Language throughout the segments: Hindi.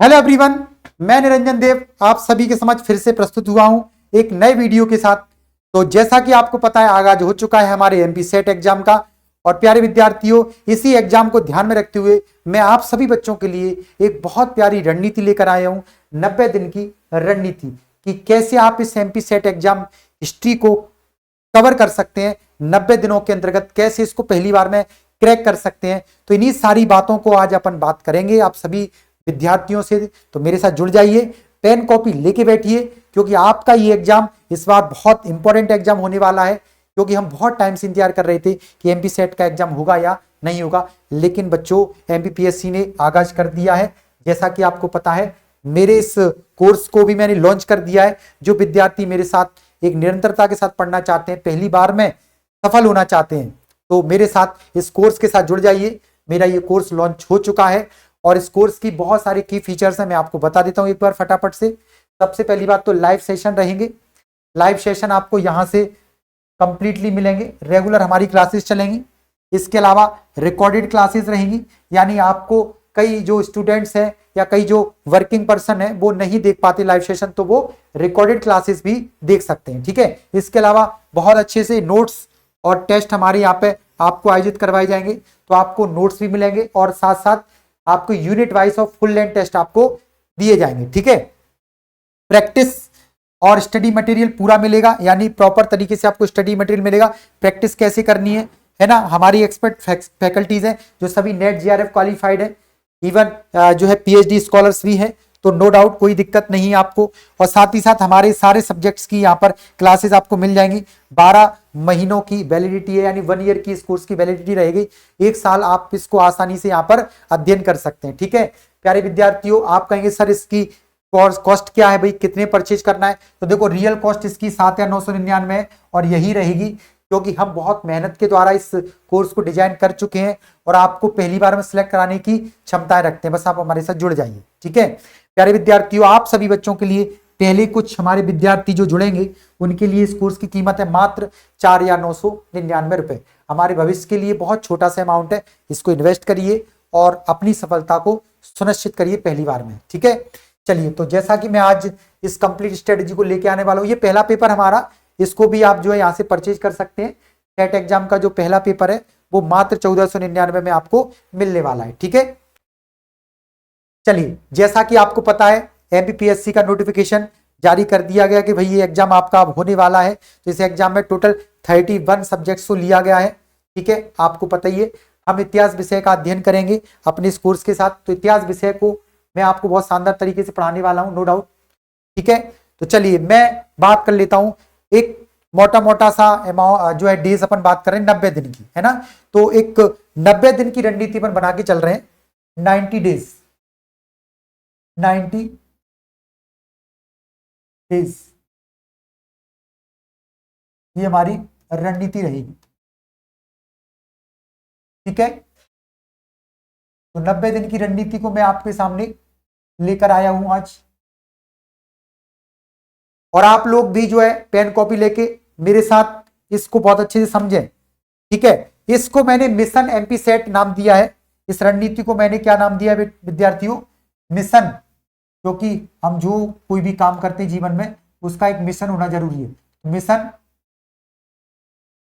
हेलो एवरीवन, मैं निरंजन देव आप सभी के समक्ष फिर से प्रस्तुत हुआ हूं एक नए वीडियो के साथ। तो जैसा कि आपको पता है, आगाज हो चुका है हमारे एमपी सेट एग्जाम का। और प्यारे विद्यार्थियों, इसी एग्जाम को ध्यान में रखते हुए मैं आप सभी बच्चों के लिए एक बहुत प्यारी रणनीति लेकर आया हूं। 90 दिन की रणनीति कि कैसे आप इस एमपी सेट एग्जाम हिस्ट्री को कवर कर सकते हैं। 90 दिनों के अंतर्गत कैसे इसको पहली बार में क्रैक कर सकते हैं। तो इन्हीं सारी बातों को आज अपन बात करेंगे आप सभी विद्यार्थियों से। तो मेरे साथ जुड़ जाइए, पेन कॉपी लेके बैठिए, क्योंकि आपका ये एग्जाम इस बार बहुत इंपॉर्टेंट एग्जाम होने वाला है। क्योंकि हम बहुत टाइम से इंतजार कर रहे थे कि एमपी सेट का एग्जाम होगा या नहीं होगा, लेकिन बच्चों एमपीपीएससी ने आगाज कर दिया है। जैसा कि आपको पता है, मेरे इस कोर्स को भी मैंने लॉन्च कर दिया है। जो विद्यार्थी मेरे साथ एक निरंतरता के साथ पढ़ना चाहते हैं, पहली बार में सफल होना चाहते हैं, तो मेरे साथ इस कोर्स के साथ जुड़ जाइए। मेरा ये कोर्स लॉन्च हो चुका है और इस कोर्स की बहुत सारे की फीचर्स हैं, मैं आपको बता देता हूं एक बार फटाफट से। सबसे पहली बात तो लाइव सेशन रहेंगे। लाइव सेशन आपको यहां से कंप्लीटली मिलेंगे, रेगुलर हमारी क्लासेस चलेंगी। इसके अलावा रिकॉर्डेड क्लासेस रहेंगी, यानी आपको कई जो स्टूडेंट्स हैं या कई जो वर्किंग पर्सन है वो नहीं देख पाते लाइव सेशन, तो वो रिकॉर्डेड क्लासेस भी देख सकते हैं। ठीक है, इसके अलावा बहुत अच्छे से नोट्स और टेस्ट हमारे यहाँ पे आपको आयोजित करवाए जाएंगे, तो आपको नोट्स भी मिलेंगे और साथ साथ आपको unit wise of full length test आपको दिए जाएंगे। ठीक है, प्रैक्टिस और स्टडी मटेरियल पूरा मिलेगा, यानी प्रॉपर तरीके से आपको स्टडी मटेरियल मिलेगा। प्रैक्टिस कैसे करनी है ना, हमारी एक्सपर्ट फैकल्टीज हैं जो सभी नेट जीआरएफ क्वालिफाइड है, इवन जो है पीएचडी स्कॉलर्स भी हैं। तो नो डाउट कोई दिक्कत नहीं है आपको। और साथ ही साथ हमारे सारे सब्जेक्ट्स की यहाँ पर क्लासेस आपको मिल जाएंगी। 12 महीनों की वैलिडिटी है, यानी 1 ईयर की इस कोर्स की वैलिडिटी रहेगी। 1 साल आप इसको आसानी से यहाँ पर अध्ययन कर सकते हैं। ठीक है प्यारे विद्यार्थियों, आप कहेंगे सर इसकी कॉस्ट क्या है भाई, कितने परचेज करना है। तो देखो, रियल कॉस्ट इसकी 7,999 है और यही रहेगी, क्योंकि हम बहुत मेहनत के द्वारा इस कोर्स को डिजाइन कर चुके हैं और आपको पहली बार में सिलेक्ट कराने की क्षमताएं रखते हैं। बस आप हमारे साथ जुड़ जाइए। ठीक है प्यारे विद्यार्थियों, आप सभी बच्चों के लिए पहले कुछ हमारे विद्यार्थी जो जुड़ेंगे उनके लिए इस कोर्स की कीमत है मात्र 4,999 रुपए। हमारे भविष्य के लिए बहुत छोटा सा अमाउंट है, इसको इन्वेस्ट करिए और अपनी सफलता को सुनिश्चित करिए पहली बार में। ठीक है, चलिए, तो जैसा कि मैं आज इस कंप्लीट स्ट्रेटेजी को लेके आने वाला हूं, ये पहला पेपर हमारा, इसको भी आप जो है यहाँ से परचेज कर सकते हैं। टेट एग्जाम का जो पहला पेपर है वो मात्र 1499 में आपको मिलने वाला है। ठीक है, चलिए, जैसा कि आपको पता है एमपीपीएससी का नोटिफिकेशन जारी कर दिया गया कि भाई ये एग्जाम आपका अब होने वाला है। तो इस एग्जाम में टोटल 31 सब्जेक्ट्स को लिया गया है। ठीक है, आपको पता ही है हम इतिहास विषय का अध्ययन करेंगे अपने इस कोर्स के साथ। तो इतिहास विषय को मैं आपको बहुत शानदार तरीके से पढ़ाने वाला हूं, नो डाउट। ठीक है, तो चलिए मैं बात कर लेता हूं। एक मोटा मोटा सा अमाउंट जो है डेज अपन बात कर रहे हैं 90 दिन की, है ना। तो एक 90 दिन की रणनीति अपन बना के चल रहे हैं। 90 डेज, 90 डेज, ये हमारी रणनीति रहेगी। ठीक है, तो 90 दिन की रणनीति को मैं आपके सामने लेकर आया हूं आज। और आप लोग भी जो है पेन कॉपी लेके मेरे साथ इसको बहुत अच्छे से समझें। ठीक है, इसको मैंने मिशन एमपी सेट नाम दिया है। इस रणनीति को मैंने क्या नाम दिया है विद्यार्थियों, मिशन। क्योंकि हम जो कोई भी काम करते हैं जीवन में उसका एक मिशन होना जरूरी है। Mission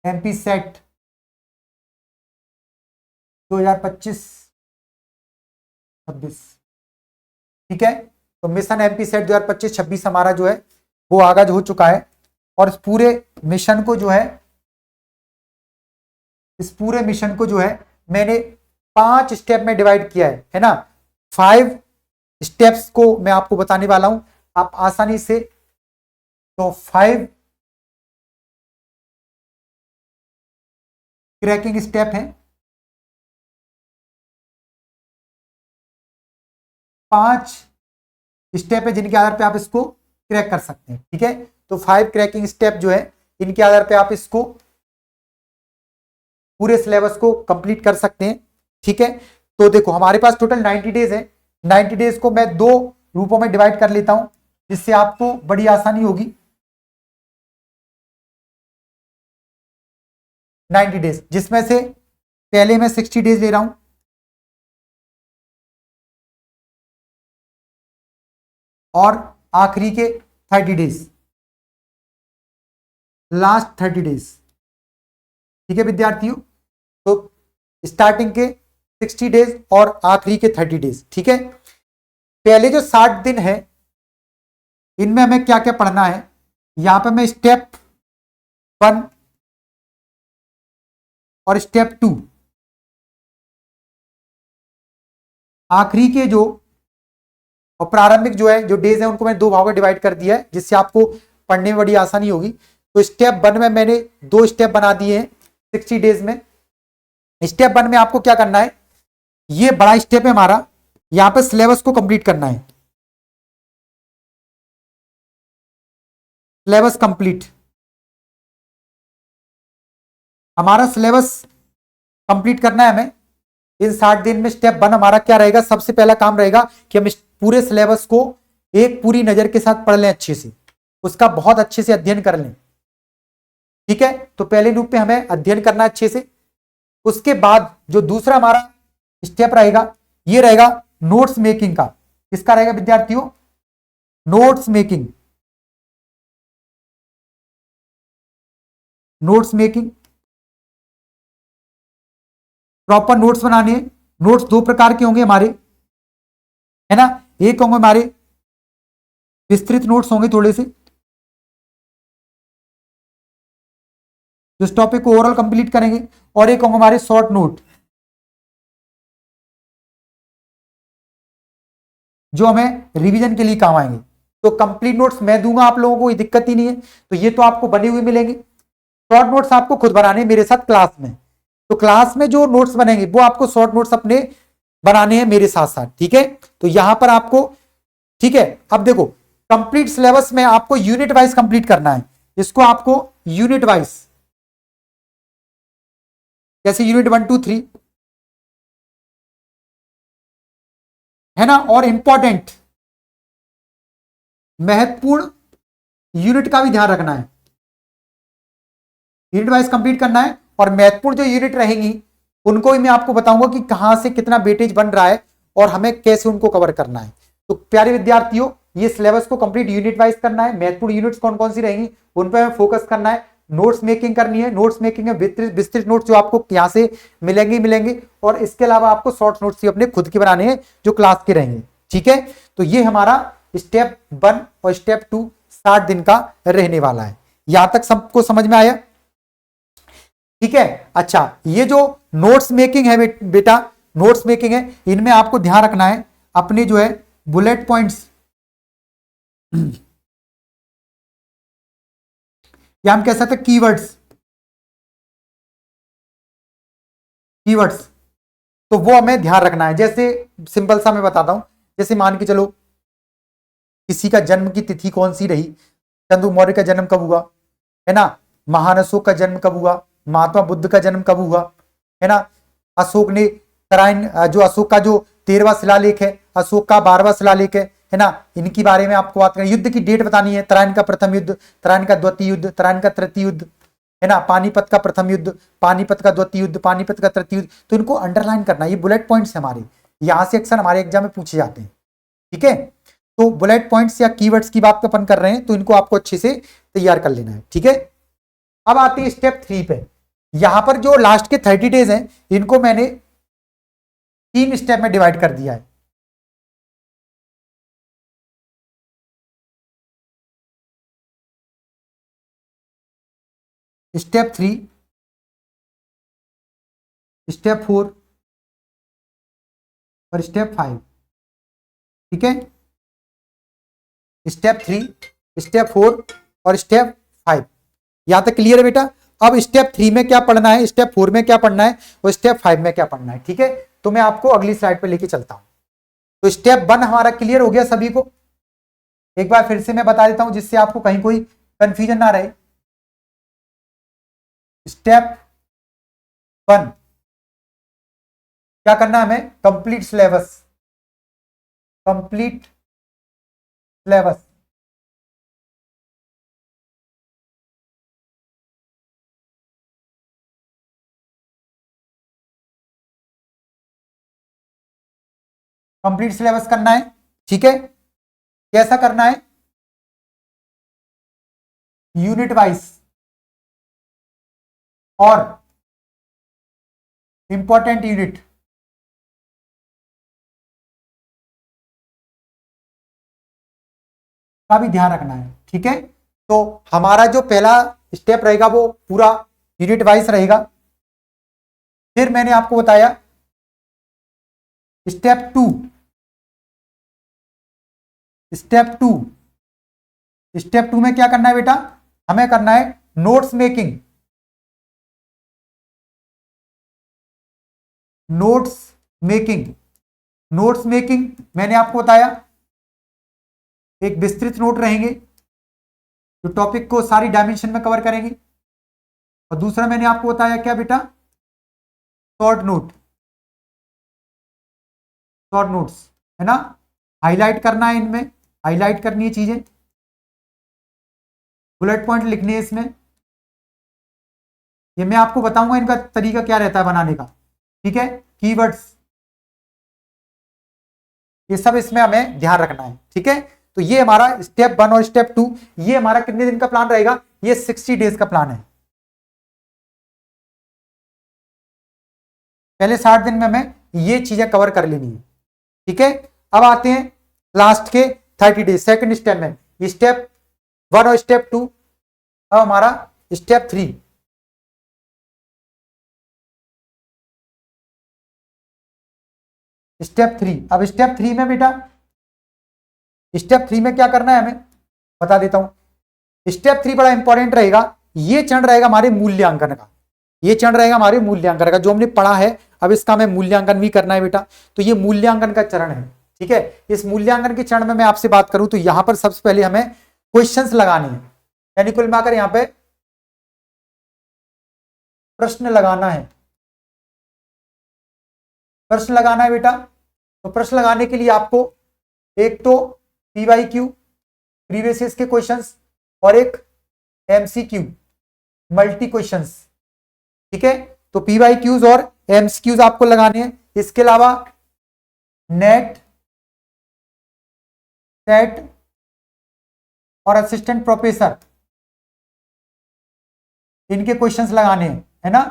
MP set 2025-26। ठीक है, तो मिशन एमपी सेट 2025-26 हमारा जो है वो आगाज हो चुका है। और इस पूरे मिशन को जो है, इस पूरे मिशन को जो है मैंने 5 स्टेप में डिवाइड किया है ना। 5 स्टेप्स को मैं आपको बताने वाला हूं, आप आसानी से। तो 5 क्रैकिंग स्टेप हैं, 5 स्टेप है जिनके आधार पे आप इसको क्रैक कर सकते हैं। ठीक है, तो 5 क्रैकिंग स्टेप जो है इनके आधार पे आप इसको पूरे सिलेबस को कंप्लीट कर सकते हैं। ठीक है, तो देखो हमारे पास टोटल 90 डेज है। 90 डेज को मैं 2 रूपों में डिवाइड कर लेता हूं, जिससे आपको बड़ी आसानी होगी। 90 डेज, जिसमें से पहले मैं 60 डेज ले रहा हूं। और आखिरी के 30 डेज, लास्ट 30 डेज। ठीक है विद्यार्थियों, तो स्टार्टिंग के 60 डेज और आखिरी के 30 डेज। ठीक है, पहले जो 60 दिन है इनमें हमें क्या क्या पढ़ना है, यहां पे मैं स्टेप 1 और स्टेप 2 आखिरी के जो और प्रारंभिक जो है जो डेज है उनको मैंने दो भागों में डिवाइड कर दिया है, जिससे आपको पढ़ने में बड़ी आसानी होगी। तो स्टेप 1 में मैंने 2 स्टेप बना दिए हैं 60 डेज में। स्टेप 1 में आपको क्या करना है, ये बड़ा स्टेप है हमारा, यहां पे सिलेबस को कंप्लीट करना है। सिलेबस कंप्लीट, हमारा सिलेबस कंप्लीट करना है हमें इन 60 दिन में। स्टेप 1 हमारा क्या रहेगा, सबसे पहला काम रहेगा कि हम इस पूरे सिलेबस को एक पूरी नजर के साथ पढ़ लें, अच्छे से उसका बहुत अच्छे से अध्ययन कर लें। ठीक है, तो पहले रूप में हमें अध्ययन करना अच्छे से। उसके बाद जो दूसरा हमारा स्टेप रहेगा ये रहेगा नोट्स मेकिंग का। किसका रहेगा विद्यार्थियों, notes making. Notes making, proper notes बनाने हैं। नोट्स दो प्रकार के होंगे हमारे, है ना, एक होंगे हमारे विस्तृत नोट्स होंगे थोड़े से, जो इस टॉपिक को ओवरऑल कंप्लीट करेंगे, और एक होंगे हमारे शॉर्ट नोट जो हमें रिवीजन के लिए काम आएंगे। तो कंप्लीट नोट्स मैं दूंगा आप लोगों को, कोई दिक्कत ही नहीं है, तो ये तो आपको बने हुए मिलेंगे। शॉर्ट नोट्स आपको खुद बनाने मेरे साथ क्लास में, तो क्लास में जो नोट्स बनेंगे वो आपको शॉर्ट नोट्स अपने बनाने हैं मेरे साथ साथ। ठीक है, तो यहां पर आपको, ठीक है, अब देखो कंप्लीट सिलेबस में आपको यूनिट वाइज कंप्लीट करना है। इसको आपको यूनिट वाइज, जैसे यूनिट 1 2 3, है ना, और इंपॉर्टेंट महत्वपूर्ण यूनिट का भी ध्यान रखना है। यूनिट वाइज कंप्लीट करना है, और महत्वपूर्ण जो यूनिट रहेंगी उनको भी मैं आपको बताऊंगा कि कहां से कितना वेटेज बन रहा है और हमें कैसे उनको कवर करना है। तो प्यारे विद्यार्थियों, ये सिलेबस को कंप्लीट यूनिट वाइज करना है। महत्वपूर्ण यूनिट्स कौन कौन सी रहेंगी उन पर हमें फोकस करना है। नोट्स मेकिंग करनी है, नोट्स मेकिंग में विस्तृत नोट्स जो आपको यहां से मिलेंगे, और इसके अलावा आपको शॉर्ट नोट्स भी अपने खुद के बनाने हैं जो क्लास के रहेंगे। ठीक है, तो ये हमारा स्टेप 1 और स्टेप 2 60 दिन का रहने वाला है। यहां तक सबको समझ में आया? ठीक है, अच्छा, ये जो नोट्स मेकिंग है बेटा, नोट्स मेकिंग है, इनमें आपको ध्यान रखना है अपने जो है बुलेट पॉइंट्स, या हम कह सकते हैं कीवर्ड्स, कीवर्ड्स, तो वो हमें ध्यान रखना है। जैसे सिंपल सा मैं बताता हूं, जैसे मान के चलो किसी का जन्म की तिथि कौन सी रही, चंद्र मौर्य का जन्म कब हुआ, है ना, महान अशोक का जन्म कब हुआ, महात्मा बुद्ध का जन्म कब हुआ, है ना, अशोक ने तराइन, जो अशोक का जो 13वां शिलालेख है, अशोक का 12वां शिलालेख है ना, इनकी बारे में आपको बात करें। युद्ध की डेट बतानी है, तराइन का प्रथम युद्ध, तराइन का द्वितीय युद्ध, तराइन का तृतीय युद्ध, है ना, पानीपत का प्रथम युद्ध, पानीपत का द्वितीय युद्ध, पानीपत का तृतीय युद्ध, तो इनको अंडरलाइन करना, ये बुलेट पॉइंट्स हमारे, यहां से अक्सर हमारे एग्जाम में पूछे जाते हैं। ठीक है, तो बुलेट पॉइंट्स या कीवर्ड्स की बात अपन कर रहे हैं, तो इनको आपको अच्छे से तैयार कर लेना है। ठीक है, अब आते हैं स्टेप 3 पे। यहां पर जो लास्ट के 30 डेज हैं इनको मैंने 3 स्टेप में डिवाइड कर दिया है। स्टेप 3, स्टेप 4 और स्टेप 5। ठीक है, स्टेप 3, स्टेप 4 और स्टेप 5, यहां तक क्लियर है बेटा? अब स्टेप 3 में क्या पढ़ना है, स्टेप 4 में क्या पढ़ना है और स्टेप 5 में क्या पढ़ना है। ठीक है, तो मैं आपको अगली स्लाइड पर लेके चलता हूं। तो स्टेप 1 हमारा क्लियर हो गया सभी को, एक बार फिर से मैं बता देता हूं जिससे आपको कहीं कोई कंफ्यूजन ना रहे। स्टेप 1 क्या करना है हमें, complete syllabus, complete syllabus, complete syllabus करना है। ठीक है, कैसा करना है, यूनिट वाइज और इंपॉर्टेंट यूनिट का भी ध्यान रखना है। ठीक है, तो हमारा जो पहला स्टेप रहेगा वो पूरा यूनिट वाइज रहेगा। फिर मैंने आपको बताया step two, step two, step two में क्या करना है बेटा, हमें करना है notes making, notes making. Notes making मैंने आपको बताया एक विस्तृत नोट रहेंगे जो टॉपिक को सारी डायमेंशन में कवर करेंगे, और दूसरा मैंने आपको बताया क्या बेटा, शॉर्ट नोट, शॉर्ट नोट्स है ना, हाईलाइट करना है, इनमें हाईलाइट करनी है चीजें, बुलेट पॉइंट लिखने है इसमें। ये मैं आपको बताऊंगा इनका तरीका क्या रहता है बनाने का। ठीक है, कीवर्ड्स, ये सब इसमें हमें ध्यान रखना है। ठीक है, तो ये हमारा स्टेप 1 और स्टेप 2, ये हमारा कितने दिन का प्लान रहेगा, ये 60 डेज का प्लान है। पहले 60 दिन में हमें ये चीजें कवर कर लेनी है। ठीक है, अब आते हैं लास्ट के 30 डेज, सेकंड स्टेप में, स्टेप 1 और स्टेप 2। अब हमारा स्टेप 3, स्टेप 3। अब स्टेप 3 में बेटा, स्टेप 3 में क्या करना है हमें बता देता हूं। स्टेप 3 बड़ा इंपॉर्टेंट रहेगा, ये चरण रहेगा हमारे मूल्यांकन का, ये चरण रहेगा हमारे मूल्यांकन का, जो हमने पढ़ा है अब इसका हमें मूल्यांकन भी करना है बेटा, तो ये मूल्यांकन का चरण है। ठीक है, इस मूल्यांकन के चरण में मैं आपसे बात करूं तो यहां पर सबसे पहले हमें क्वेश्चंस लगाने हैं, यानी कुल मिलाकर यहां पे प्रश्न लगाना है, प्रश्न लगाना है बेटा। तो प्रश्न लगाने के लिए आपको एक तो PYQ प्रीवियस ईयर के क्वेश्चंस और एक MCQ मल्टी क्वेश्चंस। ठीक है, तो PYQs और MCQs आपको लगाने हैं। इसके अलावा नेट, सेट और असिस्टेंट प्रोफेसर, इनके क्वेश्चंस लगाने हैं, है ना,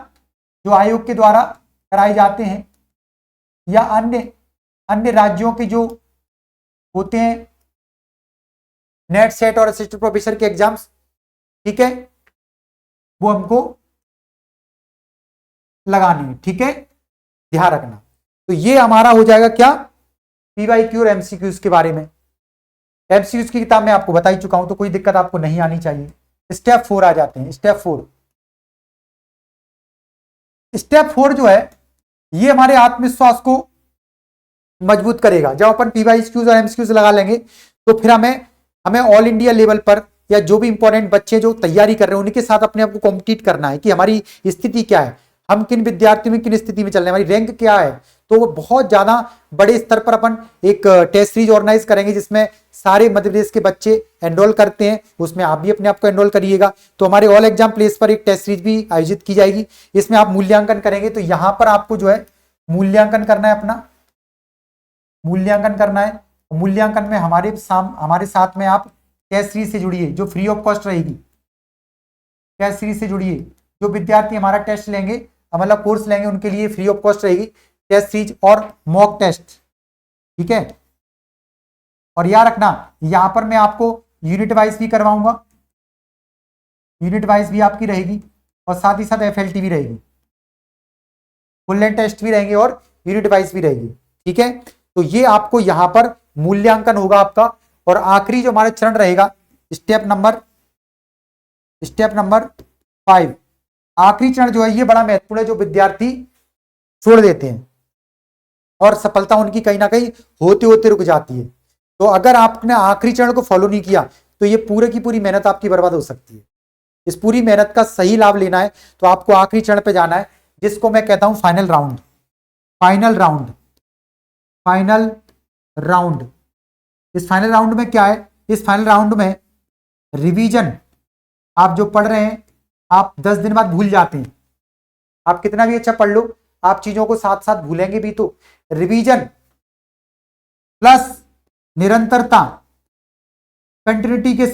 जो आयोग के द्वारा कराए जाते हैं या अन्य अन्य राज्यों के जो होते हैं नेट, सेट और असिस्टेंट प्रोफेसर के एग्जाम्स। ठीक है, वो हमको लगानी है। ठीक है, ध्यान रखना। तो ये हमारा हो जाएगा क्या, PYQ और MCQs के बारे में। MCQs की किताब मैं आपको बता ही चुका हूं, तो कोई दिक्कत आपको नहीं आनी चाहिए। स्टेप 4 आ जाते हैं, स्टेप 4। स्टेप 4 जो है ये हमारे आत्मविश्वास को मजबूत करेगा। जब अपन PYQs और MCQs लगा लेंगे तो फिर हमें ऑल इंडिया लेवल पर या जो भी इंपॉर्टेंट बच्चे जो तैयारी कर रहे हैं उनके साथ अपने आप को कॉम्पिटिट करना है कि हमारी स्थिति क्या है, हम किन विद्यार्थियों में किन स्थिति में चल रहे हैं, हमारी रैंक क्या है। तो वो बहुत ज्यादा बड़े स्तर पर अपन एक टेस्ट सीरीज ऑर्गेनाइज करेंगे जिसमें सारे मध्य प्रदेश के बच्चे एनरोल करते हैं, उसमें आप भी अपने आप को एनरोल करिएगा। तो हमारे ऑल एग्जाम प्लेस पर एक टेस्ट सीरीज भी आयोजित की जाएगी, इसमें आप मूल्यांकन करेंगे। तो यहां पर आपको जो है मूल्यांकन करना है, अपना मूल्यांकन करना है। मूल्यांकन में हमारे साथ में आप टेस्ट सीरीज से जुड़िए जो फ्री ऑफ कॉस्ट रहेगी, टेस्ट सीरीज से जुड़िए। जो विद्यार्थी हमारा टेस्ट लेंगे, मतलब कोर्स लेंगे, उनके लिए फ्री ऑफ कॉस्ट रहेगी टेस्ट सीरीज और मॉक टेस्ट। ठीक है, और याद रखना यहां पर मैं आपको यूनिट वाइज भी करवाऊंगा, यूनिट वाइज भी आपकी रहेगी और साथ ही साथ FLT भी रहेगी, फुल लेंथ टेस्ट भी रहेंगे और यूनिट वाइज भी रहेगी। ठीक है, तो ये आपको यहां पर मूल्यांकन होगा आपका। और आखिरी जो हमारा चरण रहेगा स्टेप नंबर 5, आखिरी चरण जो है ये बड़ा महत्वपूर्ण है, जो विद्यार्थी छोड़ देते हैं और सफलता उनकी कहीं ना कहीं होते होते रुक जाती है। तो अगर आपने आखिरी चरण को फॉलो नहीं किया तो ये पूरे की पूरी मेहनत आपकी बर्बाद हो सकती है। इस पूरी मेहनत का सही लाभ लेना है तो आपको आखिरी चरण पे जाना है, जिसको मैं कहता हूं final round. Final round, final round. इस फाइनल राउंड में क्या है, इस फाइनल राउंड में रिवीजन, आप जो पढ़ रहे हैं आप 10 दिन बाद भूल जाते हैं। आप कितना भी अच्छा पढ़ लो, आप चीजों को साथ साथ भूलेंगे भी। तो रिवीजन प्लस निरंतरता कंटिन्यूटी के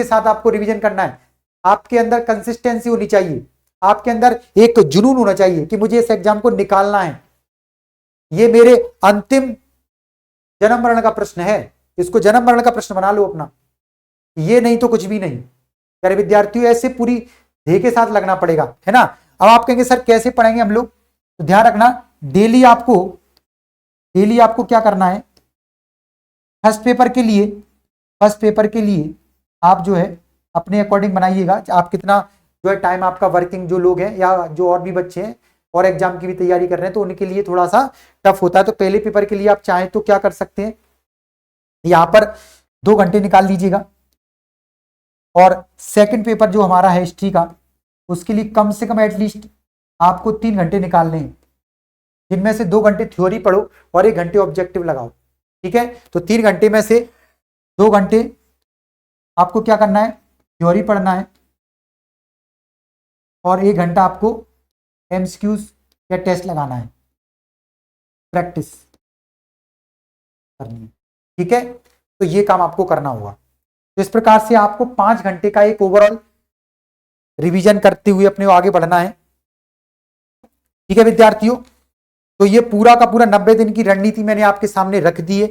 साथ आपको रिवीजन करना है। आपके अंदर कंसिस्टेंसी होनी चाहिए, आपके अंदर एक जुनून होना चाहिए कि मुझे इस एग्जाम को निकालना है, ये मेरे अंतिम जन्म मरण का प्रश्न है, इसको जन्म मरण का प्रश्न बना लो अपना, ये नहीं तो कुछ भी नहीं। प्यारे विद्यार्थियों, ऐसे पूरी ध्येय के साथ लगना पड़ेगा, है ना। अब आप कहेंगे सर कैसे पढ़ेंगे हम लोग, तो ध्यान रखना डेली आपको क्या करना है, फर्स्ट पेपर के लिए आप जो है अपने अकॉर्डिंग बनाइएगा। आप कितना जो है टाइम आपका वर्किंग जो लोग हैं या जो और भी बच्चे हैं और एग्जाम की भी तैयारी कर रहे हैं तो उनके लिए थोड़ा सा टफ होता है। तो पहले पेपर के लिए आप चाहें तो क्या कर सकते हैं, यहां पर 2 घंटे निकाल लीजिएगा, और सेकंड पेपर जो हमारा है हिस्ट्री का, उसके लिए कम से कम एटलीस्ट आपको 3 घंटे निकालने हैं, जिनमें से 2 घंटे थ्योरी पढ़ो और 1 घंटे ऑब्जेक्टिव लगाओ। ठीक है, तो 3 घंटे में से 2 घंटे आपको क्या करना है, थ्योरी पढ़ना है, और 1 घंटा आपको एमसीक्यूज या टेस्ट लगाना है, प्रैक्टिस करनी है। ठीक है, तो ये काम आपको करना होगा। तो इस प्रकार से आपको 5 घंटे का एक ओवरऑल रिवीजन करते हुए अपने आगे बढ़ना है। ठीक है विद्यार्थियों, तो ये पूरा का पूरा 90 दिन की रणनीति मैंने आपके सामने रख दी है।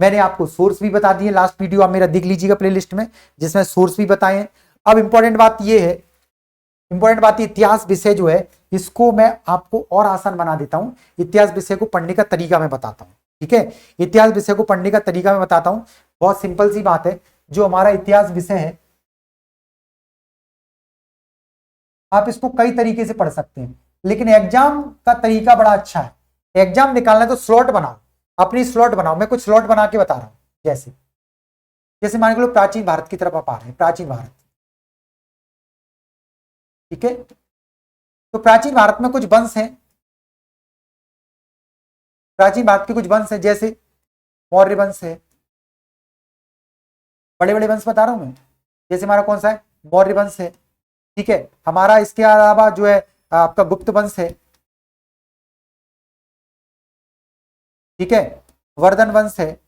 मैंने आपको सोर्स भी बता दिए, लास्ट वीडियो आप मेरा देख लीजिएगा प्लेलिस्ट में, जिसमें सोर्स भी बताए हैं। अब इंपॉर्टेंट बात यह है, इतिहास विषय जो है इसको मैं आपको और आसान बना देता हूं। इतिहास विषय को पढ़ने का तरीका मैं बताता हूं। ठीक है, इतिहास विषय को पढ़ने का तरीका मैं बताता हूं। बहुत सिंपल सी बात है, जो हमारा इतिहास विषय है आप इसको कई तरीके से पढ़ सकते हैं, लेकिन एग्जाम का तरीका बड़ा अच्छा है। एग्जाम निकालना है तो स्लॉट बनाओ, अपनी स्लॉट बनाओ। मैं कुछ स्लॉट बना के बता रहा हूं, जैसे मान के लो प्राचीन भारत की तरफ आप आ रहे हैं, प्राचीन भारत। ठीक है, तो प्राचीन भारत में कुछ वंश हैं, प्राचीन भारत के कुछ वंश हैं, जैसे मौर्य वंश है, बड़े बड़े वंश बता रहा हूं मैं, जैसे हमारा कौन सा है, मौर्य वंश है। ठीक है, हमारा इसके अलावा जो है आपका गुप्त वंश है। ठीक है, वर्धन वंश है।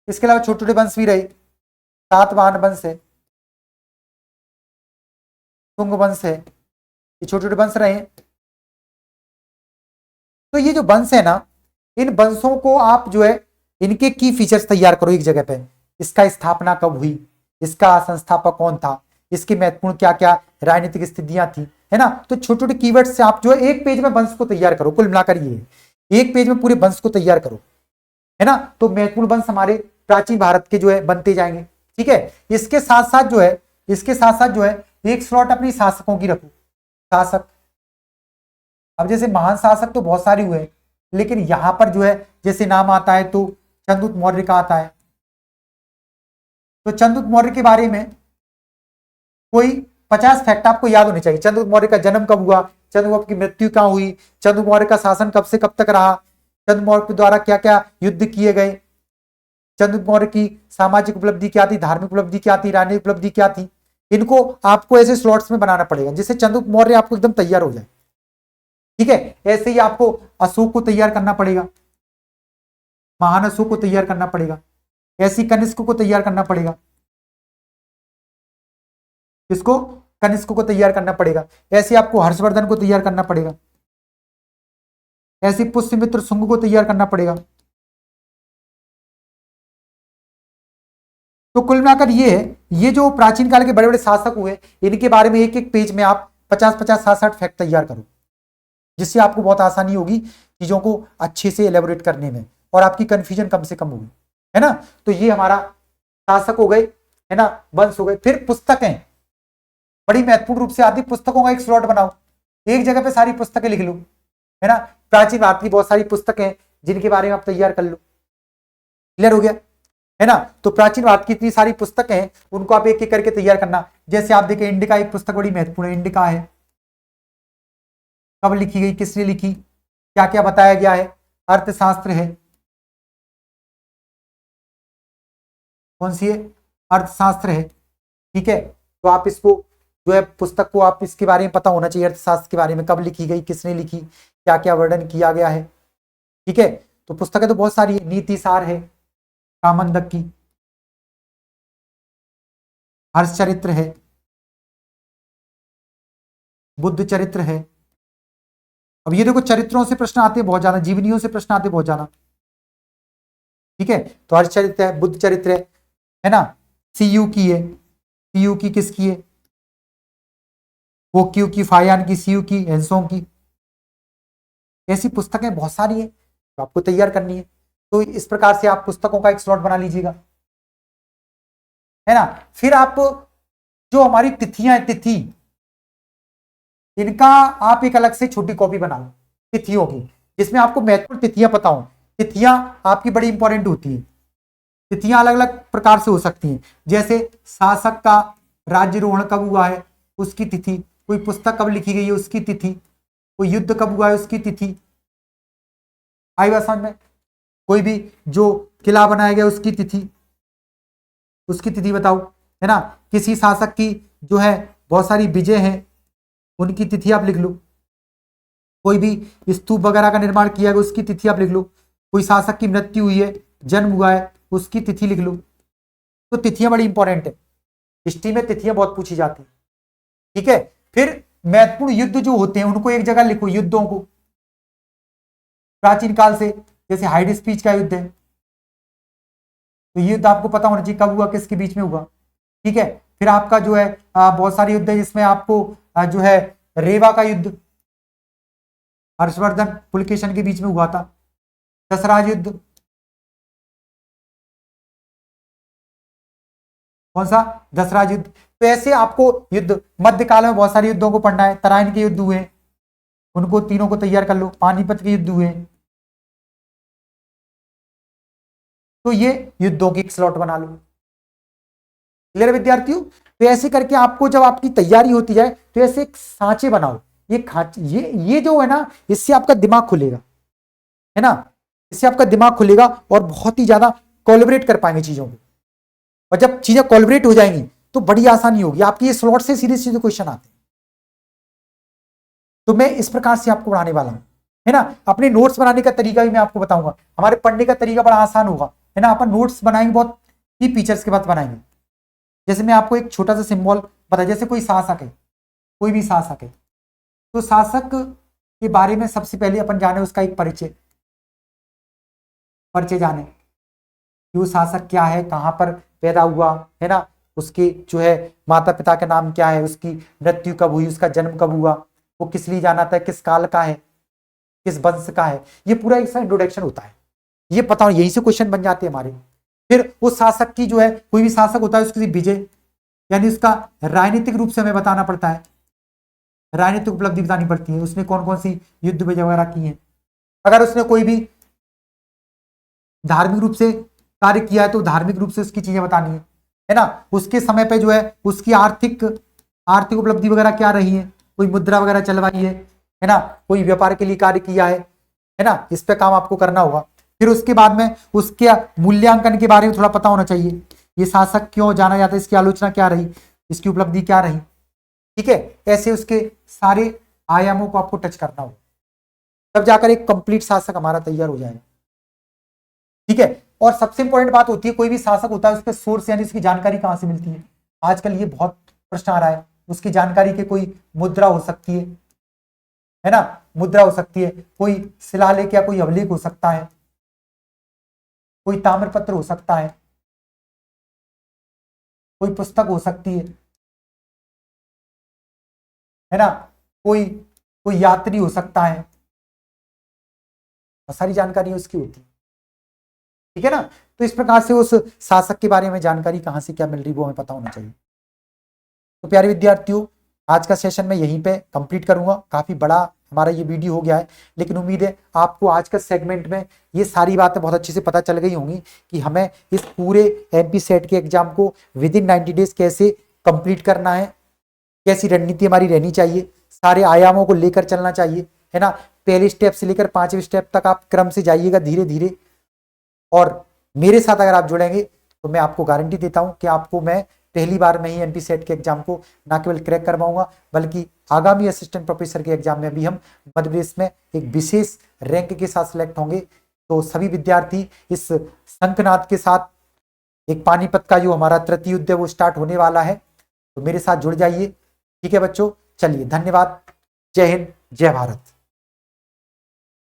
इसके अलावा छोटे छोटे वंश भी रहे, सातवाहन वंश है, तुंग वंश है, ये छोटे छोटे वंश रहे। तो ये जो वंश है ना, इन वंशों को आप जो है इनके की फीचर्स तैयार करो एक जगह पे। इसका स्थापना कब हुई, इसका संस्थापक कौन था, इसकी महत्वपूर्ण क्या क्या राजनीतिक स्थितियां थी, है ना। तो छोटे छोटे कीवर्ड्स से आप जो है एक पेज में वंश को तैयार करो। कुल मिलाकर ये एक पेज में पूरे वंश को तैयार करो, है ना। तो महत्वपूर्ण वंश हमारे प्राचीन भारत के जो है बनते जाएंगे। ठीक है, इसके साथ साथ जो है एक स्लॉट अपनी शासकों की रखो, शासक। अब जैसे महान शासक तो बहुत सारे हुए, लेकिन यहां पर जो है जैसे नाम आता है तो चंद्रगुप्त मौर्य का आता है। तो चंद्रगुप्त मौर्य के बारे में कोई 50 फैक्ट आपको याद होने चाहिए। चंद्रगुप्त मौर्य का जन्म कब हुआ, चंद्रगुप्त की मृत्यु कहां हुई, चंद्रगुप्त मौर्य का शासन कब से कब तक रहा, चंद्रगुप्त मौर्य के द्वारा क्या क्या युद्ध किए गए, चंद्रगुप्त मौर्य की सामाजिक उपलब्धि क्या थी, धार्मिक उपलब्धि क्या थी, राजनीतिक उपलब्धि क्या थी। इनको आपको ऐसे स्लॉट्स में बनाना पड़ेगा जिससे चंद्रगुप्त मौर्य आपको एकदम तैयार हो जाए। ठीक है, ऐसे ही आपको अशोक को तैयार करना पड़ेगा, महान अशोक को तैयार करना पड़ेगा, ऐसी कनिष्क को तैयार करना पड़ेगा, इसको कनिष्क को तैयार करना पड़ेगा, ऐसे आपको हर्षवर्धन को तैयार करना पड़ेगा, ऐसे पुष्यमित्र शुंग को तैयार करना पड़ेगा। तो कुल मिलाकर ये जो प्राचीन काल के बड़े बड़े शासक हुए, इनके बारे में एक एक पेज में आप 50-50, 60-60 फैक्ट तैयार करो, जिससे आपको बहुत आसानी होगी चीजों को अच्छे से एलेबोरेट करने में और आपकी कंफ्यूजन कम से कम होगी, है ना। तो ये हमारा शासक हो गए, है ना, वंश हो गए। फिर पुस्तकें बड़ी महत्वपूर्ण रूप से आती, पुस्तकों का एक स्लॉट बनाओ, एक जगह पे सारी पुस्तकें लिख लो, है ना। प्राचीन भारत की बहुत सारी पुस्तकें जिनके बारे में आप तैयार कर लो, क्लियर हो गया, है ना। तो प्राचीन भारत की इतनी सारी पुस्तकें हैं, उनको आप एक एक करके तैयार करना। जैसे आप देखें इंडिका एक पुस्तक बड़ी महत्वपूर्ण है, इंडिका है, कब लिखी गई, किसने लिखी, क्या क्या बताया गया है, अर्थशास्त्र है, कौन सी है, अर्थशास्त्र है। ठीक है, तो आप इसको जो है पुस्तक को आप इसके बारे में पता होना चाहिए, अर्थशास्त्र के बारे में, कब लिखी गई, किसने लिखी, क्या क्या वर्णन किया गया है। ठीक है, तो पुस्तकें तो बहुत सारी है, नीति सार है कामंदक की, हर्ष चरित्र है, बुद्ध चरित्र है। अब ये देखो चरित्रों से प्रश्न आते हैं बहुत ज्यादा, जीवनियों से प्रश्न आते हैं बहुत ज्यादा, ठीक है। तो हर्ष चरित्र है, बुद्ध चरित्र है ना, सीयू की है, सीयू की किसकी है, वो क्यू की, फायान की, सीयू की, हेंसोंग की। ऐसी पुस्तकें बहुत सारी है तो आपको तैयार करनी है। तो इस प्रकार से आप पुस्तकों का एक स्लॉट बना लीजिएगा, है ना। फिर आप जो हमारी तिथियां हैं, तिथि, इनका आप एक अलग से छोटी कॉपी बनाओ तिथियों की, जिसमें आपको महत्वपूर्ण तिथियां पता हो। तिथियां आपकी बड़ी इंपॉर्टेंट होती है। तिथियां अलग अलग प्रकार से हो सकती हैं, जैसे शासक का राज्यरोहण कब हुआ है उसकी तिथि, कोई पुस्तक कब लिखी गई है उसकी तिथि, कोई युद्ध कब हुआ है उसकी तिथि। आई बात समझ में। कोई भी जो किला बनाया गया उसकी तिथि, उसकी तिथि बताओ, है ना। किसी शासक की जो है बहुत सारी विजय हैं, उनकी तिथि आप लिख लो। कोई भी स्तूप वगैरह का निर्माण किया गया उसकी तिथि आप लिख लो। कोई शासक की मृत्यु हुई है, जन्म हुआ है, उसकी तिथि लिख लो। तो तिथियां बड़ी इंपॉर्टेंट है, हिस्ट्री में तिथियां बहुत पूछी जाती है, ठीक है। फिर महत्वपूर्ण युद्ध जो होते हैं उनको एक जगह लिखो, युद्धों को प्राचीन काल से, जैसे हाइड स्पीच का युद्ध है, तो युद्ध आपको पता होना चाहिए कब हुआ, किसके बीच में हुआ, ठीक है। फिर आपका जो है बहुत सारे युद्ध है जिसमें आपको जो है रेवा का युद्ध हर्षवर्धन पुलकेशन के बीच में हुआ था, दसराज युद्ध, कौन सा, दसराज युद्ध। तो ऐसे आपको युद्ध, मध्यकाल में बहुत सारे युद्धों को पढ़ना है, तराइन के युद्ध हुए उनको तीनों को तैयार कर लो, पानीपत के युद्ध हुए। तो ये युद्धों की एक स्लॉट बना लो। क्लियर विद्यार्थियों। तो ऐसे करके आपको जब आपकी तैयारी होती जाए तो ऐसे एक सांचे बनाओ, ये खांचे, ये जो है ना, इससे आपका दिमाग खुलेगा, है ना। इससे आपका दिमाग खुलेगा और बहुत ही ज्यादा कोलैबोरेट कर पाएंगे चीजों को। और जब चीजें कोलैबोरेट हो जाएंगी तो बड़ी आसानी होगी आपकी, ये स्लॉट से सीधे सीधे क्वेश्चन आते हैं। तो मैं इस प्रकार से आपको पढ़ाने वाला हूं, है ना। अपने नोट्स बनाने का तरीका भी मैं आपको बताऊंगा। हमारे पढ़ने का तरीका बड़ा आसान होगा, है ना। अपन नोट्स बनाएंगे बहुत ही फीचर्स के बाद बनाएंगे। जैसे मैं आपको एक छोटा सा सिंबल बता, जैसे कोई शासक है, कोई भी शासक है, तो शासक के बारे में सबसे पहले अपन जाने उसका एक परिचय, जाने कि वो शासक क्या है, कहां पर पैदा हुआ, है ना। उसके जो है माता पिता का नाम क्या है, उसकी मृत्यु कब हुई, उसका जन्म कब हुआ, वो किस लिए जाना था, किस काल का है, किस वंश का है। ये पूरा एक इंट्रोडक्शन होता है, ये पता हो, यहीं से क्वेश्चन बन जाते हैं हमारे। फिर उस शासक की जो है, कोई भी शासक होता है उसकी विजय, यानी उसका राजनीतिक रूप से हमें बताना पड़ता है, राजनीतिक उपलब्धि बतानी पड़ती है, उसने कौन कौन सी युद्ध विजय वगैरह की है। अगर उसने कोई भी धार्मिक रूप से कार्य किया है तो धार्मिक रूप से उसकी चीजें बतानी है ना। उसके समय पे जो है उसकी आर्थिक उपलब्धि वगैरह क्या रही है, कोई मुद्रा वगैरह चलवाई है ना, कोई व्यापार के लिए कार्य किया है ना, इस पे काम आपको करना होगा। फिर उसके बाद में उसके मूल्यांकन के बारे में थोड़ा पता होना चाहिए, ये शासक क्यों जाना जाता है, इसकी आलोचना क्या रही, इसकी उपलब्धि क्या रही, ठीक है। ऐसे उसके सारे आयामों को आपको टच करना होगा, तब जाकर एक कंप्लीट शासक हमारा तैयार हो जाएगा, ठीक है। और सबसे इंपॉर्टेंट बात होती है, कोई भी शासक होता है उसके सोर्स यानी उसकी जानकारी कहां से मिलती है। आजकल ये बहुत प्रश्न आ रहा है, उसकी जानकारी के कोई मुद्रा हो सकती है ना, मुद्रा हो सकती है, कोई शिलालेख या कोई अभिलेख हो सकता है, कोई ताम्रपत्र हो सकता है, कोई पुस्तक हो सकती है ना, कोई कोई यात्री हो सकता है, बहुत सारी जानकारी उसकी होती है, ठीक है ना। तो इस प्रकार से उस शासक के बारे में जानकारी कहां से क्या मिल रही वो हमें पता होना चाहिए। तो प्यारे विद्यार्थियों, आज का सेशन मैं यहीं पे कंप्लीट करूंगा, काफी बड़ा हमारा ये वीडियो हो गया है, लेकिन उम्मीद है आपको आज का सेगमेंट में ये सारी बातें बहुत अच्छे से पता चल गई होंगी कि हमें इस पूरे एमपी सेट के एग्जाम को विद इन 90 डेज कैसे कंप्लीट करना है, कैसी रणनीति हमारी रहनी चाहिए, सारे आयामों को लेकर चलना चाहिए, है ना। पहले स्टेप से लेकर 5वें स्टेप तक आप क्रम से जाइएगा धीरे धीरे, और मेरे साथ अगर आप जुड़ेंगे तो मैं आपको गारंटी देता हूं कि आपको मैं पहली बार में ही एमपी सेट के एग्जाम को ना केवल क्रैक करवाऊंगा, बल्कि आगामी असिस्टेंट प्रोफेसर के एग्जाम में भी हम मध्य प्रदेश में एक विशेष रैंक के साथ सिलेक्ट होंगे। तो सभी विद्यार्थी इस शंखनाद के साथ एक पानीपत का जो हमारा तृतीय युद्ध है वो स्टार्ट होने वाला है, तो मेरे साथ जुड़ जाइए। ठीक है बच्चों, चलिए धन्यवाद। जय हिंद, जय भारत।